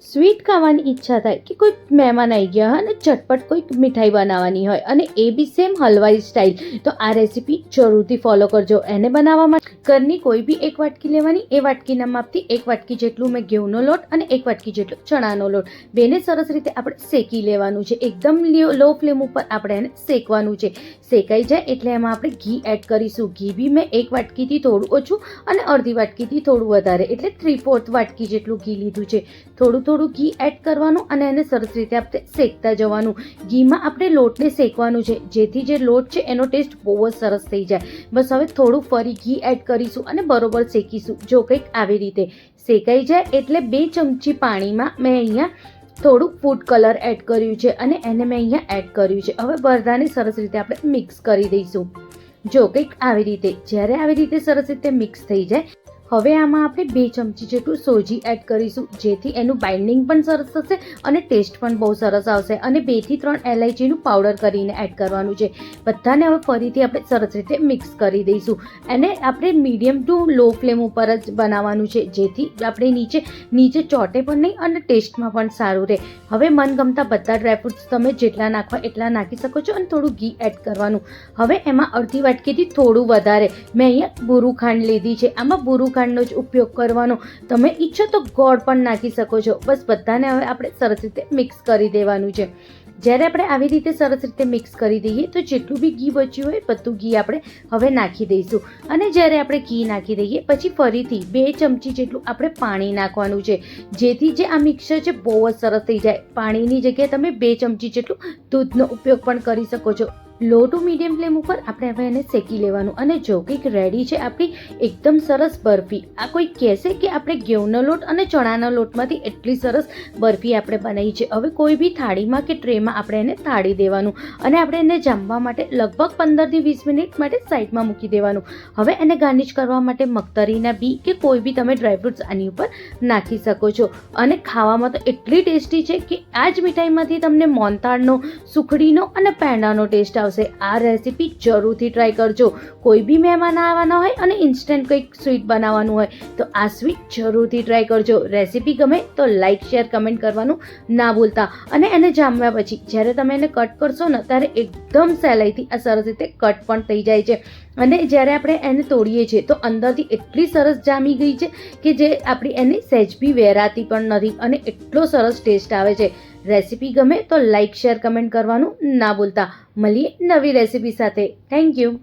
Sweet ખાવાની ઈચ્છા થાય કે કોઈ મહેમાન આવી ગયા હોય અને ઝટપટ કોઈક મીઠાઈ બનાવવાની હોય અને એ બી સેમ હલવાઈ સ્ટાઇલ, તો આ રેસીપી જરૂરથી ફોલો કરજો. એને બનાવવા માટે ઘરની કોઈ બી એક વાટકી લેવાની, એ વાટકીના માપથી એક વાટકી જેટલું મેં ઘઉંનો લોટ અને એક વાટકી જેટલો ચણાનો લોટ બેને સરસ રીતે આપણે શેકી લેવાનું છે. એકદમ લો ફ્લેમ ઉપર આપણે એને શેકવાનું છે. શેકાઈ જાય એટલે એમાં આપણે ઘી એડ કરીશું. ઘી બી મેં એક વાટકીથી થોડું ઓછું અને અડધી વાટકીથી થોડું વધારે એટલે 3/4 વાટકી જેટલું ઘી લીધું છે. થોડું ઘી એડ કરવાનું અને એને સરસ રીતે આપણે શેકતા જવાનું. ઘીમાં આપણે લોટને શેકવાનું છે જેથી જે લોટ છે એનો ટેસ્ટ બહુ જ સરસ થઈ જાય. બસ હવે થોડું ફરી ઘી એડ કરીશું અને બરોબર શેકીશું. જો કંઈક આવી રીતે શેકાઈ જાય એટલે 2 ચમચી પાણીમાં મેં અહીંયા થોડું ફૂડ કલર એડ કર્યું છે અને એને મેં અહીંયા એડ કર્યું છે. હવે બધાને સરસ રીતે આપણે મિક્સ કરી દઈશું. જો કંઈક આવી રીતે, જ્યારે આવી રીતે સરસ રીતે મિક્સ થઈ જાય હવે આમાં આપણે 2 ચમચી જેટલું સોજી એડ કરીશું જેથી એનું બાઇન્ડિંગ પણ સરસ થશે અને ટેસ્ટ પણ બહુ સરસ આવશે. અને 2 થી 3 એલાયચીનું પાવડર કરીને એડ કરવાનું છે. બધાને હવે ફરીથી આપણે સરસ રીતે મિક્સ કરી દઈશું. અને આપણે મીડિયમ ટુ લો ફ્લેમ ઉપર જ બનાવવાનું છે જેથી આપણે નીચે ચોટે પણ નહીં અને ટેસ્ટમાં પણ સારું રહે. હવે મનગમતા બધા ડ્રાયફ્રૂટ્સ તમે જેટલા નાખવા એટલા નાખી શકો છો અને થોડું ઘી એડ કરવાનું. હવે એમાં અડધી વાટકીથી થોડું વધારે મેં અહીંયા બુરુ ખાંડ લીધી છે. આમાં બુરુ ખાંડનો જ ઉપયોગ કરવાનો. તમે ઈચ્છો તો ગોળ પણ નાખી શકો છો. બસ બધાને હવે આપણે સરસ રીતે મિક્સ કરી દેવાનું છે. જ્યારે આપણે આવી રીતે સરસ રીતે મિક્સ કરી દઈએ તો જેટલું બી ઘી બચ્યું હોય બધું ઘી આપણે હવે નાખી દઈશું. અને જ્યારે આપણે ઘી નાખી દઈએ પછી ફરીથી 2 ચમચી જેટલું આપણે પાણી નાખવાનું છે જેથી જે આ મિક્સર છે બહુ જ સરસ થઈ જાય. પાણીની જગ્યાએ તમે 2 ચમચી જેટલું દૂધનો ઉપયોગ પણ કરી શકો છો. લો ટુ મીડિયમ ફ્લેમ ઉપર આપણે હવે એને શેકી લેવાનું. અને જો કંઈક રેડી છે આપણી એકદમ સરસ બરફી. આ કોઈ કહેશે કે આપણે ઘઉંનો લોટ અને ચણાના લોટમાંથી એટલી સરસ બરફી આપણે બનાવી છે. હવે કોઈ બી થાળીમાં કે ટ્રેમાં આપણે એને થાળી દેવાનું અને આપણે એને જામવા માટે લગભગ 15 થી 20 મિનિટ માટે સાઈડમાં મૂકી દેવાનું. હવે એને ગાર્નિશ કરવા માટે મગતરીના બી કે કોઈ બી તમે ડ્રાયફ્રૂટ્સ આની ઉપર નાખી શકો છો. અને ખાવામાં તો એટલી ટેસ્ટી છે કે આ જ મીઠાઈમાંથી તમને મોહનથાળનો, સુખડીનો અને પેંડાનો ટેસ્ટ આવશે. આ રેસીપી જરૂરથી ટ્રાય કરજો. કોઈ બી મહેમાન આવવાના હોય અને ઇન્સ્ટન્ટ કંઈક સ્વીટ બનાવવાનું હોય તો આ સ્વીટ જરૂરથી ટ્રાય કરજો. રેસીપી ગમે તો લાઇક, શેર, કમેન્ટ કરવાનું ના ભૂલતા. અને એને જામ્યા પછી જ્યારે તમે એને કટ કરશો ને ત્યારે એકદમ સહેલાઈથી આ સરસ રીતે કટ પણ થઈ જાય છે. અને જ્યારે આપણે એને તોડીએ છીએ તો અંદરથી એટલી સરસ જામી ગઈ છે કે જે આપણી એની સહેજ બી વેરાતી પણ નથી અને એટલો સરસ ટેસ્ટ આવે છે. રેસીપી ગમે તો લાઇક, શેર, કમેન્ટ કરવાનું ના ભૂલતા. મળીએ નવી રેસીપી સાથે. Thank you.